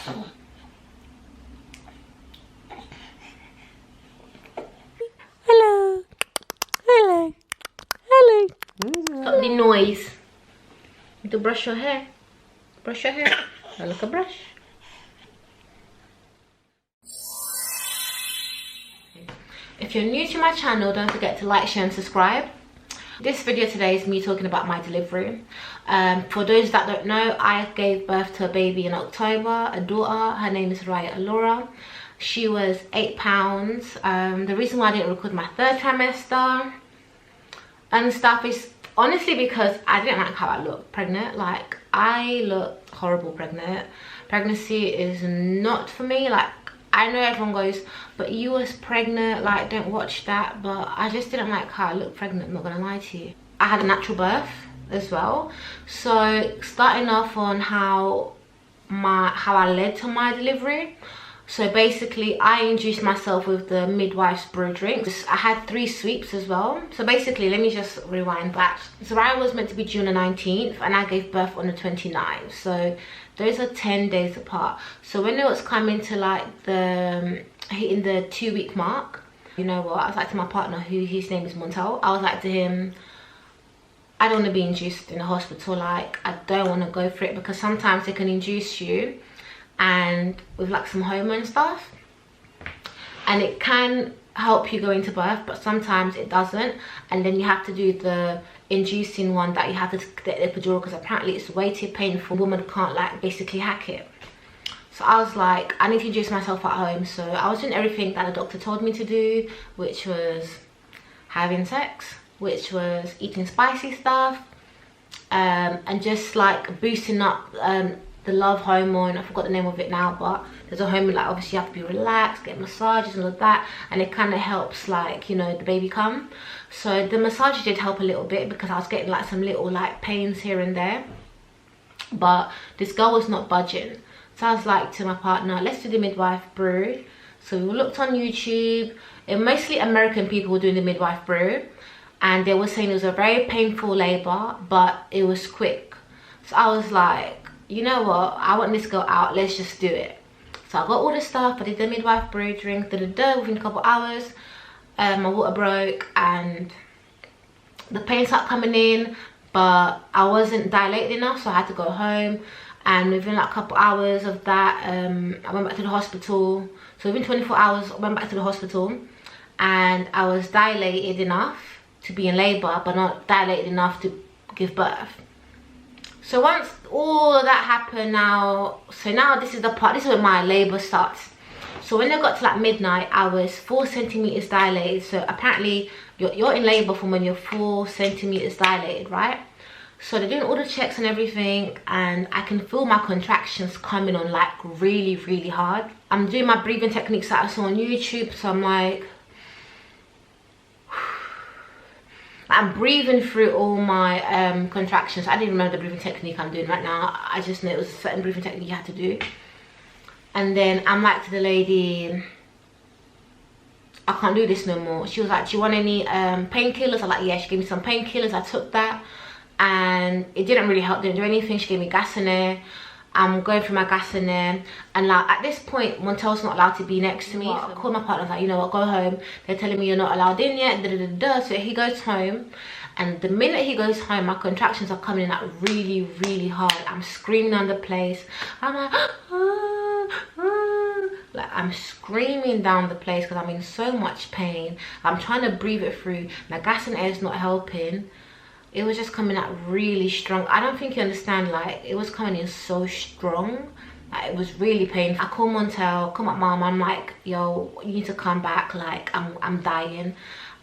Hello. Hello. Hello. Stop the noise. You need to brush your hair. Brush your hair. I like a brush. If you're new to my channel, don't forget to like, share and subscribe. This video today is me talking about my delivery. For those that don't know, I gave birth to a baby in October, a daughter. Her name is Raya Alora. She was 8 pounds. The reason why I didn't record my third trimester and stuff is honestly because I didn't like how I looked pregnant. Like, I look horrible pregnant. Pregnancy is not for me. Like, I know everyone goes, but you was pregnant, like, don't watch that. But I just didn't like how I looked pregnant, I'm not gonna lie to you. I had a natural birth as well. So starting off on how I led to my delivery. So basically I induced myself with the Midwives Brew drinks. I had 3 sweeps as well. So basically, let me just rewind back. So I was meant to be June the 19th and I gave birth on the 29th. So those are 10 days apart. So when it was coming to like hitting the 2-week mark, you know what, I was like to my partner, his name is Montel, I was like to him, I don't want to be induced in a hospital. Like, I don't want to go for it, because sometimes they can induce you and with like some hormone stuff, and it can help you go into birth, but sometimes it doesn't, and then you have to do the inducing one that you have to get the epidural, because apparently it's way too painful. A woman can't like basically hack it. So I was like, I need to induce myself at home. So I was doing everything that the doctor told me to do, which was having sex, which was eating spicy stuff, and just like boosting up the love hormone. I forgot the name of it now, but there's a hormone, like, obviously you have to be relaxed, get massages and all of that, and it kind of helps, like, you know, the baby come. So the massage did help a little bit, because I was getting like some little like pains here and there, but this girl was not budging. So I was like to my partner, let's do the Midwife Brew. So we looked on YouTube, and mostly American people were doing the Midwife Brew, and they were saying it was a very painful labor, but it was quick. So I was like, you know what, I want this girl out, let's just do it. So I got all the stuff, I did the Midwife Brew drink, within a couple hours, my water broke and the pain started coming in, but I wasn't dilated enough, so I had to go home. And within like a couple hours of that, I went back to the hospital. So within 24 hours, I went back to the hospital, and I was dilated enough to be in labor, but not dilated enough to give birth. So once all of that happened, now this is the part, this is when my labor starts. So when I got to like midnight, I was 4 centimeters dilated. So apparently you're in labor from when you're 4 centimeters dilated, right? So they're doing all the checks and everything, and I can feel my contractions coming on like really, really hard. I'm doing my breathing techniques that I saw on YouTube, so I'm like, I'm breathing through all my contractions. I didn't remember the breathing technique I'm doing right now. I just know it was a certain breathing technique you had to do. And then I'm like to the lady, I can't do this no more. She was like, do you want any painkillers? I'm like, yeah. She gave me some painkillers. I took that, and it didn't really help, didn't do anything. She gave me gas in there. I'm going through my gas in there, and like at this point, Montel's not allowed to be next to me. So I called my partner, I was like, you know what, go home. They're telling me you're not allowed in yet. So he goes home, and the minute he goes home, my contractions are coming in like really, really hard. I'm screaming on the place. I'm like, like I'm screaming down the place because I'm in so much pain. I'm trying to breathe it through. The gas and air is not helping. It was just coming out really strong. I don't think you understand, like, it was coming in so strong. Like, it was really painful. I called Montel, called my mom. I'm like, yo, you need to come back, like, I'm dying.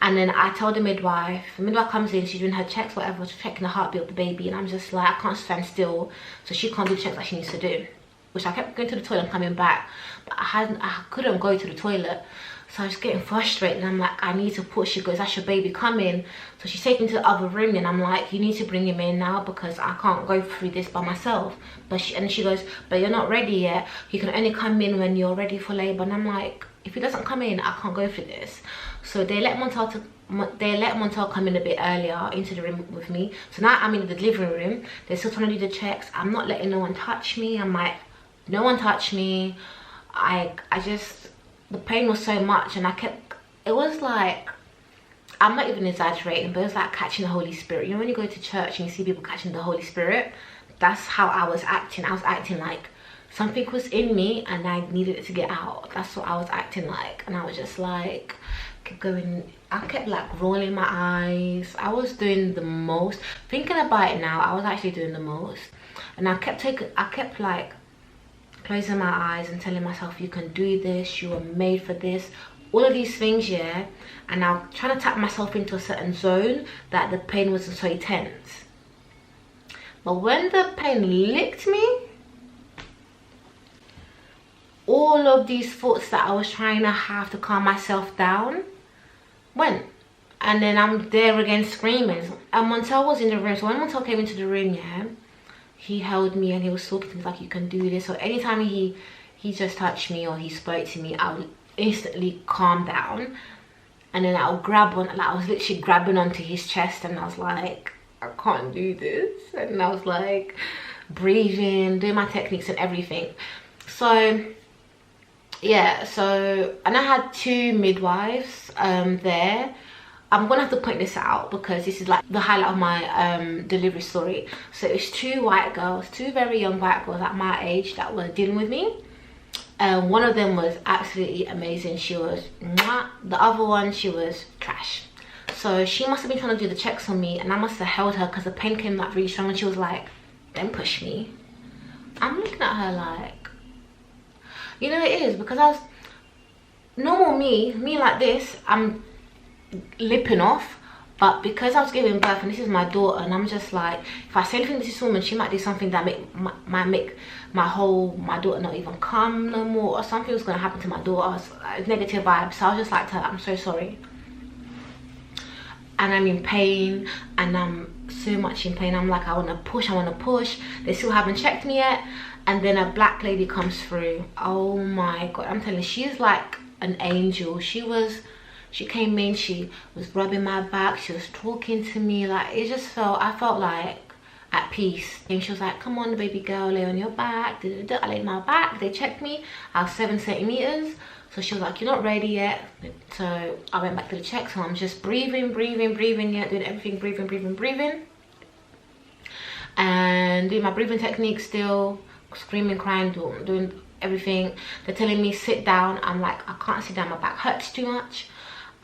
And then I told the midwife comes in, she's doing her checks, whatever, she's checking the heartbeat of the baby, and I'm just like, I can't stand still, so she can't do the checks that she needs to do. Which I kept going to the toilet and coming back, but I couldn't go to the toilet. So I was getting frustrated, and I'm like, I need to push. She goes, that's your baby coming. So she's taken to the other room, and I'm like, you need to bring him in now, because I can't go through this by myself. But she goes, but you're not ready yet. You can only come in when you're ready for labor. And I'm like, if he doesn't come in, I can't go through this. So they let Montel come in a bit earlier into the room with me. So now I'm in the delivery room. They're still trying to do the checks. I'm not letting no one touch me. I'm like, no one touched me. I just, the pain was so much, and it was like, I'm not even exaggerating, but it was like catching the Holy Spirit. You know when you go to church and you see people catching the Holy Spirit? That's how I was acting. I was acting like something was in me and I needed it to get out. That's what I was acting like. And I was just like, kept going, I kept like rolling my eyes. I was doing the most. Thinking about it now, I was actually doing the most. And I kept like closing my eyes and telling myself, you can do this, you were made for this, all of these things, yeah. And I was trying to tap myself into a certain zone that the pain wasn't so intense. But when the pain licked me, all of these thoughts that I was trying to have to calm myself down went. And then I'm there again screaming. And Montel was in the room. So when Montel came into the room, yeah, he held me and he was talking to me like, you can do this. So anytime he just touched me or he spoke to me, I would instantly calm down. And then I'll grab on, like I was literally grabbing onto his chest, and I was like, I can't do this. And I was like breathing, doing my techniques and everything. So yeah, so, and I had 2 midwives there. I'm gonna have to point this out because this is like the highlight of my delivery story. So it's 2 white girls, 2 very young white girls at my age that were dealing with me. One of them was absolutely amazing. She was mwah. The other one, she was trash. So she must have been trying to do the checks on me, and I must have held her because the pain came like really strong, and she was like, don't push me. I'm looking at her like, you know, it is because I was normal me like this, I'm lipping off. But because I was giving birth and this is my daughter, and I'm just like, if I say anything to this woman, she might do something that might make my daughter not even come no more, or something was gonna happen to my daughter, negative vibes. So I was just like to her, I'm so sorry. And I'm in pain, and I'm so much in pain. I'm like, I wanna push. They still haven't checked me yet. And then a black lady comes through. Oh my God, I'm telling you, she's like an angel. She came in, she was rubbing my back, she was talking to me, like I felt like at peace. And she was like, come on baby girl, lay on your back. I laid my back, they checked me, I was 7 centimeters. So she was like, you're not ready yet. So I went back to the check, so I'm just breathing, yeah, doing everything, breathing. And doing my breathing technique still, screaming, crying, doing everything. They're telling me sit down. I'm like, I can't sit down, my back hurts too much.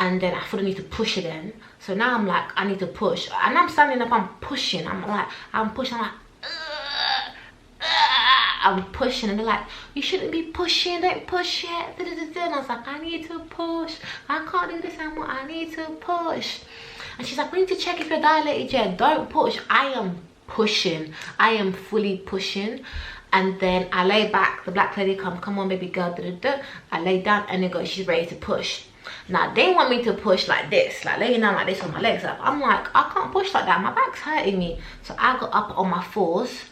And then I feel I need to push again. So now I'm like, I need to push. And I'm standing up, I'm pushing. I'm pushing, I'm pushing. And they're like, you shouldn't be pushing, don't push it. And I was like, I need to push. I can't do this anymore, I need to push. And she's like, we need to check if you're dilated yet. Don't push. I am pushing. I am fully pushing. And then I lay back. The black lady come on baby girl. I lay down and they go, she's ready to push. Now they want me to push like this, like laying down like this on my legs up. I'm like, I can't push like that, my back's hurting me. So I got up on my 4s,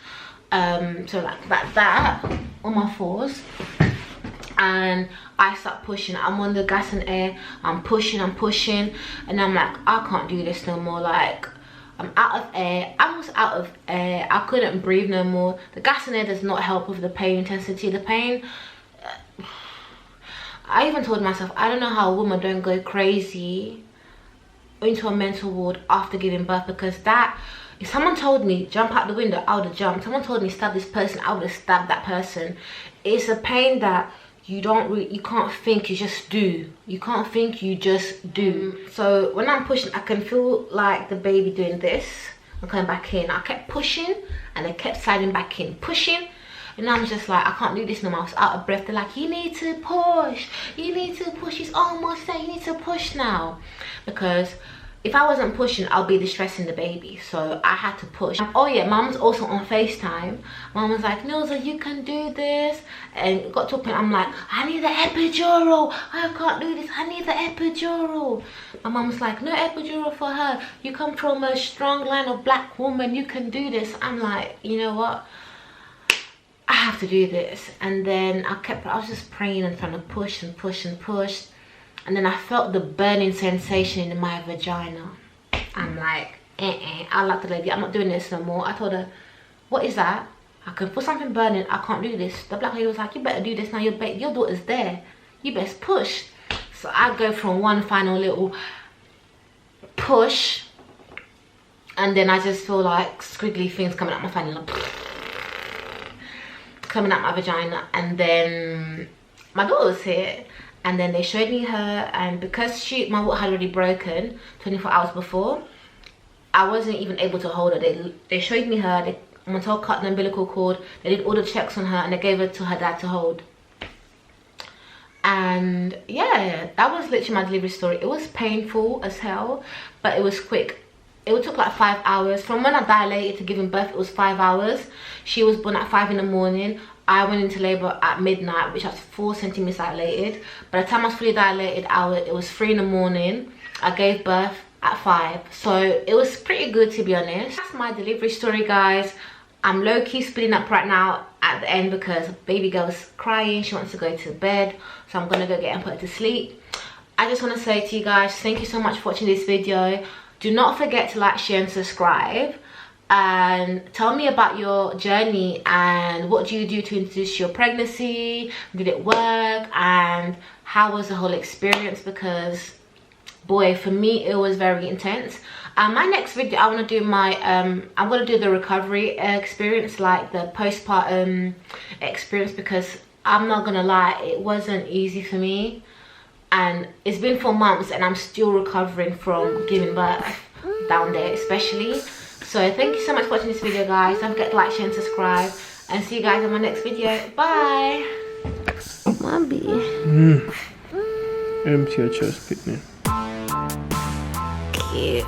so like that on my 4s, and I start pushing. I'm on the gas and air, I'm pushing, and I'm like, I can't do this no more. Like, I'm out of air. I was out of air. I couldn't breathe no more. The gas and air does not help with the pain intensity. The pain, I even told myself, I don't know how a woman don't go crazy into a mental ward after giving birth, because that, if someone told me jump out the window, I would have jumped. Someone told me stab this person, I would have stabbed that person. It's a pain that you can't think, you just do. You can't think, you just do. So when I'm pushing, I can feel like the baby doing this. I'm coming back in. I kept pushing and I kept sliding back in, pushing. And I'm just like, I can't do this no more. I was out of breath. They're like, you need to push. You need to push. It's almost there. You need to push now. Because if I wasn't pushing, I'll be distressing the baby. So I had to push. Oh yeah, mum was also on FaceTime. Mum was like, Nilza, you can do this. And it got to a point, I'm like, I need the epidural. I can't do this. I need the epidural. My mum was like, no epidural for her. You come from a strong line of black woman. You can do this. I'm like, you know what? I have to do this. And then I was just praying and trying to push and push and push. And then I felt the burning sensation in my vagina. I'm like, I like the lady, I'm not doing this no more. I told her, what is that? I can feel something burning. I can't do this. The black lady was like, you better do this now. Your daughter's there. You best push. So I go from one final little push, and then I just feel like squiggly things coming out my fanny, like, coming out my vagina. And then my daughter was here, and then they showed me her, and because my water had already broken 24 hours before, I wasn't even able to hold her. They showed me her. They went to cut the umbilical cord. They did all the checks on her, and they gave her to her dad to hold. And yeah, that was literally my delivery story. It was painful as hell, but it was quick. It took like 5 hours. From when I dilated to giving birth, it was 5 hours. She was born at 5 in the morning. I went into labor at midnight, which was 4 centimeters dilated. By the time I was fully dilated, it was 3 in the morning. I gave birth at 5. So it was pretty good, to be honest. That's my delivery story, guys. I'm low-key splitting up right now at the end because baby girl's crying. She wants to go to bed, so I'm gonna go get her and put her to sleep. I just want to say to you guys, thank you so much for watching this video. Do not forget to like, share and subscribe, and tell me about your journey and what do you do to introduce your pregnancy. Did it work? And how was the whole experience? Because boy, for me it was very intense. My next video, I want to do I'm going to do the recovery experience, like the postpartum experience, because I'm not gonna lie, it wasn't easy for me, and it's been 4 months and I'm still recovering from giving birth down there especially. So thank you so much for watching this video, guys. Don't forget to like, share and subscribe, and see you guys in my next video. Bye. Mommy. Empty your chest, picnic. Cute.